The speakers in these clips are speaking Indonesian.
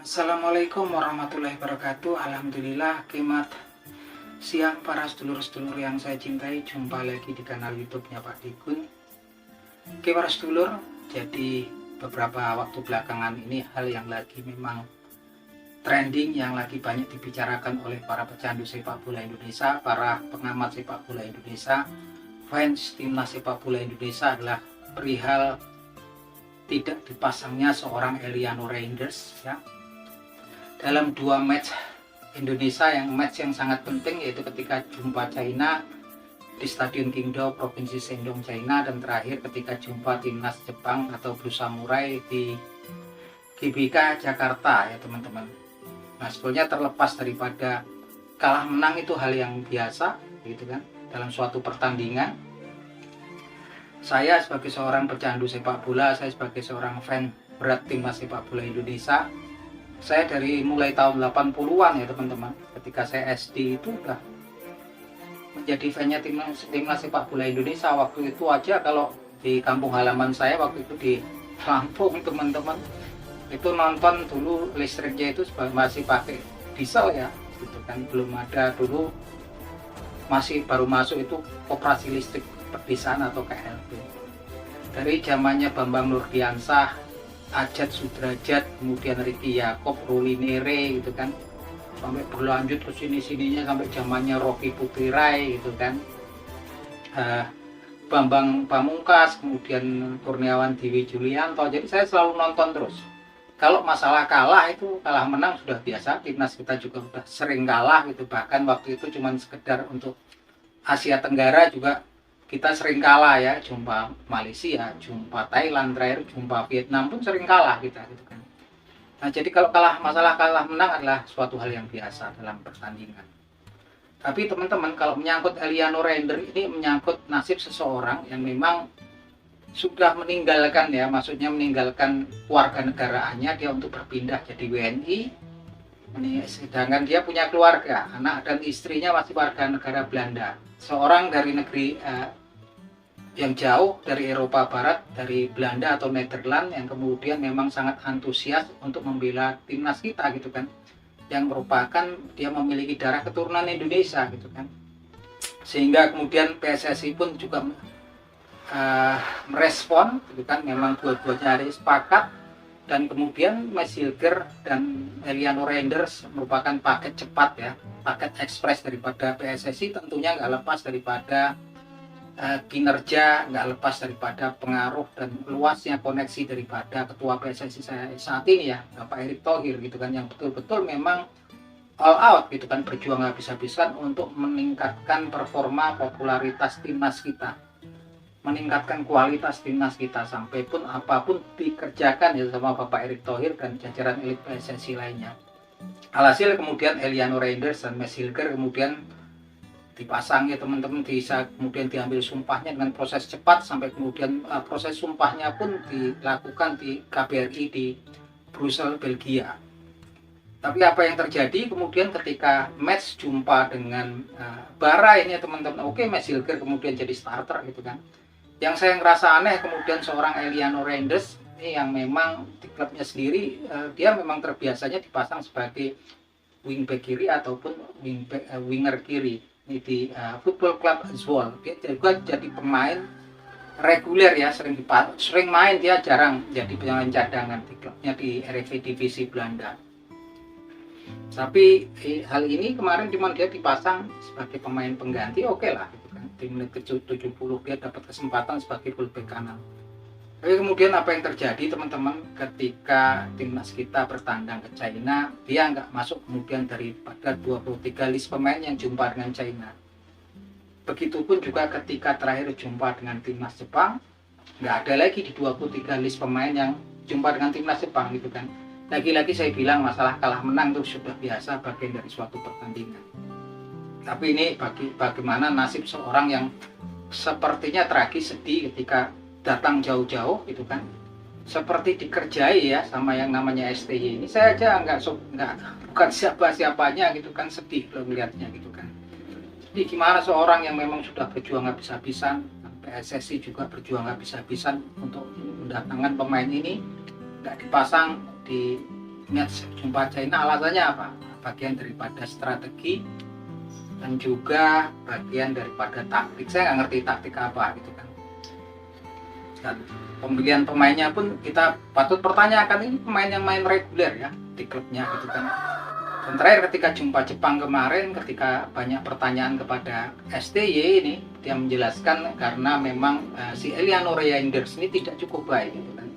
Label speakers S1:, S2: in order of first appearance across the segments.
S1: Assalamualaikum warahmatullahi wabarakatuh. Alhamdulillah, kimat siang para sedulur-sedulur yang saya cintai. Jumpa lagi di kanal YouTube-nya Pak Digun. Oke para sedulur, jadi beberapa waktu belakangan ini hal yang lagi memang trending, yang lagi banyak dibicarakan oleh para pecandu sepak bola Indonesia, para pengamat sepak bola Indonesia, fans timnas sepak bola Indonesia adalah perihal tidak dipasangnya seorang Eliano Reinders ya dalam dua match Indonesia, yang match yang sangat penting, yaitu ketika jumpa China di Stadion Qingdao Provinsi Shandong China, dan terakhir ketika jumpa timnas Jepang atau Blue Samurai di GBK Jakarta ya teman-teman. Nah sebetulnya terlepas daripada kalah menang itu hal yang biasa gitu kan dalam suatu pertandingan. Saya sebagai seorang pecandu sepak bola, saya sebagai seorang fan berat timnas sepak bola Indonesia, saya dari mulai tahun 80-an ya teman-teman, ketika saya SD itu udah menjadi fannya timnas sepak bola Indonesia. Waktu itu aja kalau di kampung halaman saya waktu itu di Lampung teman-teman, itu nonton dulu listriknya itu masih pakai diesel ya gitu kan, belum ada dulu, masih baru masuk itu koperasi listrik pedesaan atau KLP. Dari zamannya Bambang Nurdiansah, Ajat Sudrajat, kemudian Ricky Yakob, Ruli Nere gitu kan, sampai berlanjut ke sini-sininya sampai zamannya Rocky Putirai gitu kan, Bambang Pamungkas, kemudian Kurniawan Dewi Julianto. Jadi saya selalu nonton terus. Kalau masalah kalah itu, kalah menang sudah biasa, timnas kita juga sudah sering kalah gitu, bahkan waktu itu cuma sekedar untuk Asia Tenggara juga kita sering kalah ya, jumpa Malaysia, jumpa Thailand, terakhir jumpa Vietnam pun sering kalah kita gitu kan. Nah jadi kalau masalah kalah menang adalah suatu hal yang biasa dalam pertandingan. Tapi teman-teman, kalau menyangkut Eliano Reinders ini menyangkut nasib seseorang yang memang sudah meninggalkan ya, maksudnya meninggalkan warga negaraannya dia untuk berpindah jadi WNI. Ini sedangkan dia punya keluarga, anak dan istrinya masih warga negara Belanda. Seorang dari negeri yang jauh dari Eropa Barat, dari Belanda atau Nederland, yang kemudian memang sangat antusias untuk membela timnas kita gitu kan, yang merupakan dia memiliki darah keturunan Indonesia gitu kan, sehingga kemudian PSSI pun juga merespon gitu kan, memang dua-duanya hari sepakat. Dan kemudian Mas Hilger dan Eliano Reinders merupakan paket cepat ya, paket ekspres daripada PSSI, tentunya nggak lepas daripada kinerja, nggak lepas daripada pengaruh dan luasnya koneksi daripada ketua PSSI saya saat ini ya, Bapak Erick Thohir gitu kan, yang betul-betul memang all out gitu kan, berjuang habis-habisan untuk meningkatkan performa popularitas timnas kita, meningkatkan kualitas timnas kita, sampai pun apapun dikerjakan ya sama Bapak Erick Thohir dan jajaran elit PSSI lainnya. Alhasil kemudian Eliano Reinders dan Mas Hilger kemudian dipasang ya teman-teman, bisa kemudian diambil sumpahnya dengan proses cepat, sampai kemudian proses sumpahnya pun dilakukan di KBRI di Brussels, Belgia. Tapi apa yang terjadi kemudian ketika match jumpa dengan Bara ini ya teman-teman, oke Mas Hilger kemudian jadi starter gitu kan. Yang saya ngerasa aneh kemudian seorang Eliano Reinders ini yang memang di klubnya sendiri dia memang terbiasanya dipasang sebagai wingback kiri ataupun winger kiri ini di Football Club Zwolle. Dia juga jadi pemain reguler ya, sering main, dia jarang jadi pemain cadangan di klubnya di Eredivisie Belanda. Tapi hal ini kemarin cuma dia dipasang sebagai pemain pengganti, oke lah gitu kan. Di menit ke-70 dia dapat kesempatan sebagai fullback kanan. Tapi kemudian apa yang terjadi teman-teman, ketika timnas kita bertandang ke China, dia nggak masuk kemudian daripada 23 list pemain yang jumpa dengan China. Begitupun juga ketika terakhir jumpa dengan timnas Jepang, nggak ada lagi di 23 list pemain yang jumpa dengan timnas Jepang gitu kan. Lagi-lagi saya bilang masalah kalah menang itu sudah biasa, bagian dari suatu pertandingan. Tapi ini bagaimana nasib seorang yang sepertinya tragis, sedih ketika datang jauh-jauh gitu kan, seperti dikerjai ya sama yang namanya STY ini. Saya aja bukan siapa-siapanya gitu kan, sedih kalau melihatnya gitu kan. Jadi gimana seorang yang memang sudah berjuang habis-habisan, PSSI juga berjuang habis-habisan untuk mendatangkan pemain ini, nggak dipasang di match jumpa China, alasannya apa? Bagian daripada strategi dan juga bagian daripada taktik. Saya nggak ngerti taktik apa gitu kan. Dan pemilihan pemainnya pun kita patut pertanyakan, ini pemain yang main reguler ya di klubnya gitu kan. Dan terakhir ketika jumpa Jepang kemarin, ketika banyak pertanyaan kepada STY ini, dia menjelaskan karena memang si Eliano Reinders ini tidak cukup baik gitu kan.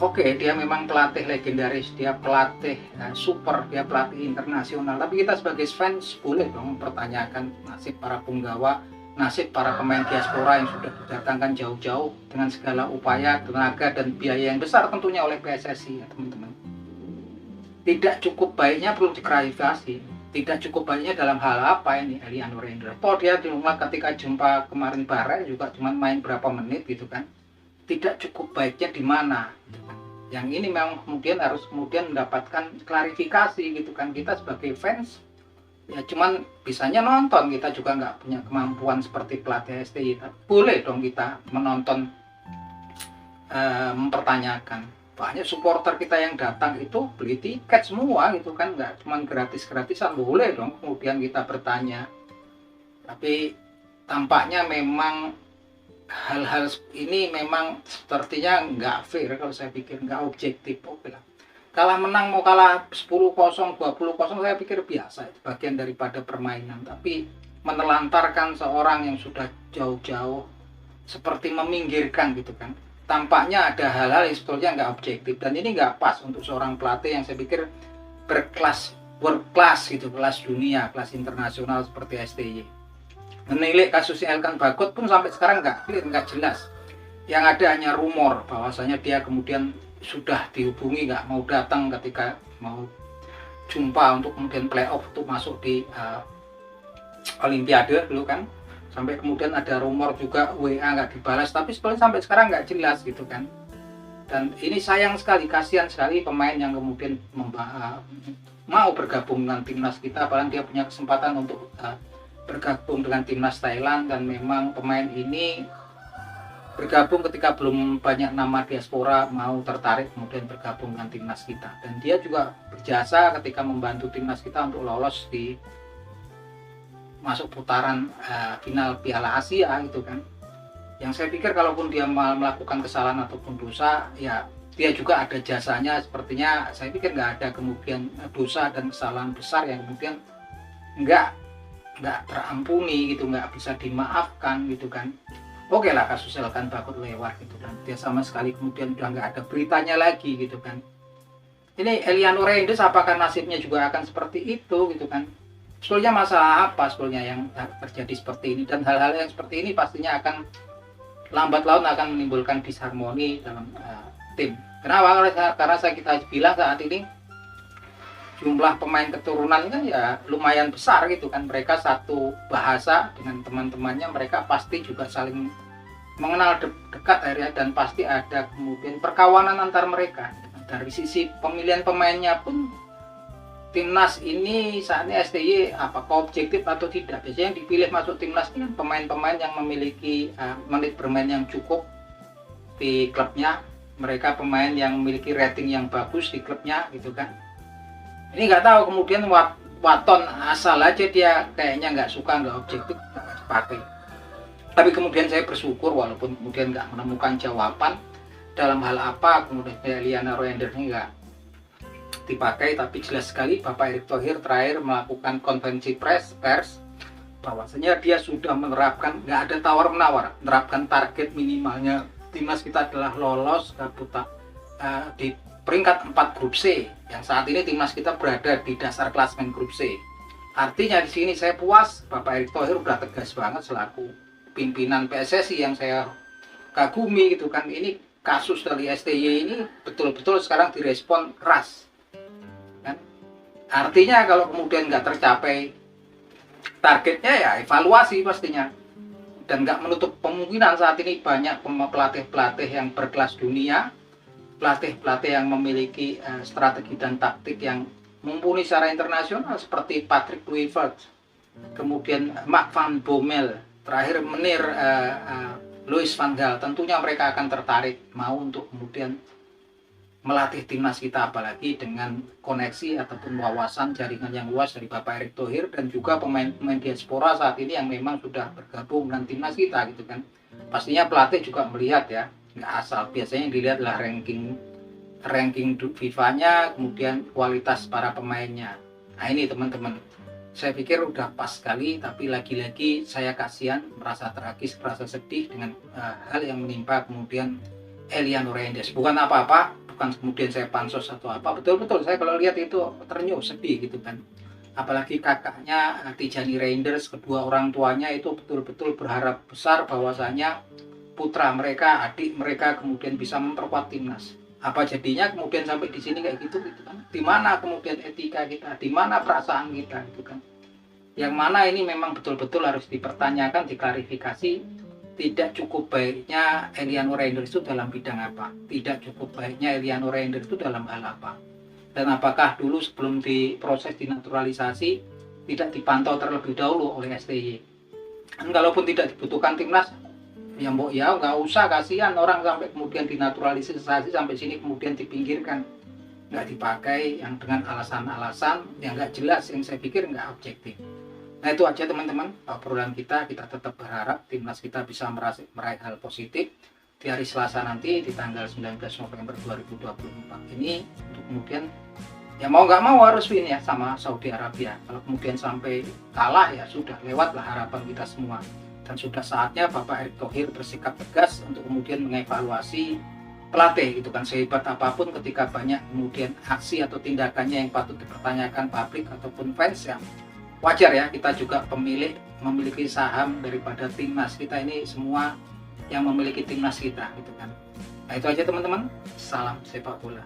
S1: Oke, dia memang pelatih legendaris, dia pelatih super, dia pelatih internasional. Tapi kita sebagai fans boleh dong mempertanyakan nasib para punggawa, nasib para pemain diaspora yang sudah didatangkan jauh-jauh dengan segala upaya, tenaga, dan biaya yang besar tentunya oleh PSSI ya teman-teman. Tidak cukup baiknya perlu diklarifikasi. Tidak cukup baiknya dalam hal apa ini Eliano Reinders? Toh dia di rumah ketika jumpa kemarin Bare juga cuma main berapa menit gitu kan. Tidak cukup baiknya di mana? Yang ini memang kemudian harus mendapatkan klarifikasi gitu kan. Kita sebagai fans ya cuman bisanya nonton, kita juga nggak punya kemampuan seperti pelatih STY. Boleh dong kita menonton, mempertanyakan. Banyak supporter kita yang datang itu beli tiket semua gitu kan, nggak cuman gratis-gratisan. Boleh dong kemudian kita bertanya. Tapi tampaknya memang hal-hal ini memang sepertinya nggak fair, kalau saya pikir nggak objektif. Oke lah, kalah menang mau kalah 10-0, 20-0 saya pikir biasa, itu bagian daripada permainan. Tapi menelantarkan seorang yang sudah jauh-jauh seperti meminggirkan gitu kan, tampaknya ada hal-hal yang sebetulnya nggak objektif, dan ini nggak pas untuk seorang pelatih yang saya pikir berkelas, world class gitu, kelas dunia, kelas internasional seperti STY. Menilai kasusnya Elkan Bagot pun sampai sekarang nggak clear, nggak jelas. Yang ada hanya rumor bahwasanya dia kemudian sudah dihubungi nggak mau datang ketika mau jumpa untuk kemudian playoff untuk masuk di Olimpiade dulu kan. Sampai kemudian ada rumor juga WA nggak dibalas, tapi sebenarnya sampai sekarang nggak jelas gitu kan. Dan ini sayang sekali, kasihan sekali pemain yang kemudian mau bergabung dengan timnas kita, padahal dia punya kesempatan untuk bergabung dengan timnas Thailand. Dan memang pemain ini bergabung ketika belum banyak nama diaspora mau tertarik kemudian bergabung dengan timnas kita, dan dia juga berjasa ketika membantu timnas kita untuk lolos di masuk putaran final Piala Asia gitu kan. Yang saya pikir kalaupun dia melakukan kesalahan ataupun dosa, ya dia juga ada jasanya. Sepertinya saya pikir nggak ada kemudian dosa dan kesalahan besar yang kemudian nggak terampuni gitu, nggak bisa dimaafkan gitu kan. Oke lah, kasus Elkan Bagot lewat gitu kan, dia sama sekali kemudian udah nggak ada beritanya lagi gitu kan. Ini Eliano Reinders apakah nasibnya juga akan seperti itu gitu kan? Sebetulnya masalah apa sebetulnya yang terjadi seperti ini, dan hal-hal yang seperti ini pastinya akan lambat laun akan menimbulkan disharmoni dalam tim. Kenapa? Karena kita bilang saat ini jumlah pemain keturunan kan ya lumayan besar gitu kan. Mereka satu bahasa dengan teman-temannya, mereka pasti juga saling mengenal dekat akhirnya, dan pasti ada kemudian perkawanan antar mereka. Dari sisi pemilihan pemainnya pun timnas ini saat ini STY apakah objektif atau tidak? Biasanya yang dipilih masuk timnas ini pemain-pemain yang memiliki menit bermain yang cukup di klubnya, mereka pemain yang memiliki rating yang bagus di klubnya gitu kan. Ini nggak tahu kemudian Waton asal aja, dia kayaknya nggak suka, nggak objektif, nggak dipakai. Tapi kemudian saya bersyukur walaupun kemudian nggak menemukan jawaban dalam hal apa kemudian Eliano Reinders ini nggak dipakai, tapi jelas sekali Bapak Erick Thohir terakhir melakukan konferensi pers bahwasanya dia sudah menerapkan, nggak ada tawar-menawar, menerapkan target minimalnya timnas kita adalah lolos ke di peringkat 4 grup C, yang saat ini timnas kita berada di dasar klasemen grup C. Artinya di sini saya puas, Bapak Erick Thohir udah tegas banget selaku pimpinan PSSI yang saya kagumi gitu kan. Ini kasus dari STY ini betul-betul sekarang direspon keras. Artinya kalau kemudian nggak tercapai targetnya ya evaluasi pastinya, dan nggak menutup kemungkinan saat ini banyak pelatih-pelatih yang berkelas dunia, pelatih-pelatih yang memiliki strategi dan taktik yang mumpuni secara internasional seperti Patrick Kluivert, kemudian Mark van Bommel, terakhir Meneer Louis van Gaal. Tentunya mereka akan tertarik mau untuk kemudian melatih timnas kita, apalagi dengan koneksi ataupun wawasan jaringan yang luas dari Bapak Erick Thohir dan juga pemain-pemain diaspora saat ini yang memang sudah bergabung dengan timnas kita gitu kan. Pastinya pelatih juga melihat ya, nggak asal, biasanya yang dilihat adalah ranking FIFA-nya, kemudian kualitas para pemainnya. Nah ini teman-teman, saya pikir udah pas sekali, tapi lagi-lagi saya kasihan, merasa tragis, merasa sedih dengan hal yang menimpa kemudian Eliano Reinders. Bukan apa-apa, bukan kemudian saya pansos atau apa, betul-betul saya kalau lihat itu ternyuh, sedih gitu kan. Apalagi kakaknya Tijani Reinders, kedua orang tuanya itu betul-betul berharap besar bahwasanya putra mereka, adik mereka kemudian bisa memperkuat timnas. Apa jadinya kemudian sampai di sini kayak gitu kan? Di mana kemudian etika kita, di mana perasaan kita gitu kan? Yang mana ini memang betul-betul harus dipertanyakan, diklarifikasi. Tidak cukup baiknya Eliano Reinders itu dalam bidang apa? Tidak cukup baiknya Eliano Reinders itu dalam hal apa? Dan apakah dulu sebelum diproses dinaturalisasi tidak dipantau terlebih dahulu oleh STY? Dan kalaupun tidak dibutuhkan timnas, ya mbok ya nggak usah, kasihan orang sampai kemudian dinaturalisasi sampai sini kemudian dipinggirkan, nggak dipakai yang dengan alasan-alasan yang nggak jelas, yang saya pikir nggak objektif. Nah itu aja teman-teman obrolan kita tetap berharap timnas kita bisa meraih hal positif di hari Selasa nanti di tanggal 19 November 2024 ini, untuk kemudian ya mau nggak mau harus win ya sama Saudi Arabia. Kalau kemudian sampai kalah ya sudah lewatlah harapan kita semua, dan sudah saatnya Bapak Erick Thohir bersikap tegas untuk kemudian mengevaluasi pelatih gitu kan. Sehebat apapun ketika banyak kemudian aksi atau tindakannya yang patut dipertanyakan publik ataupun fans, ya wajar ya, kita juga memiliki saham daripada timnas kita ini, semua yang memiliki timnas kita gitu kan. Nah itu aja teman-teman, salam sepak bola.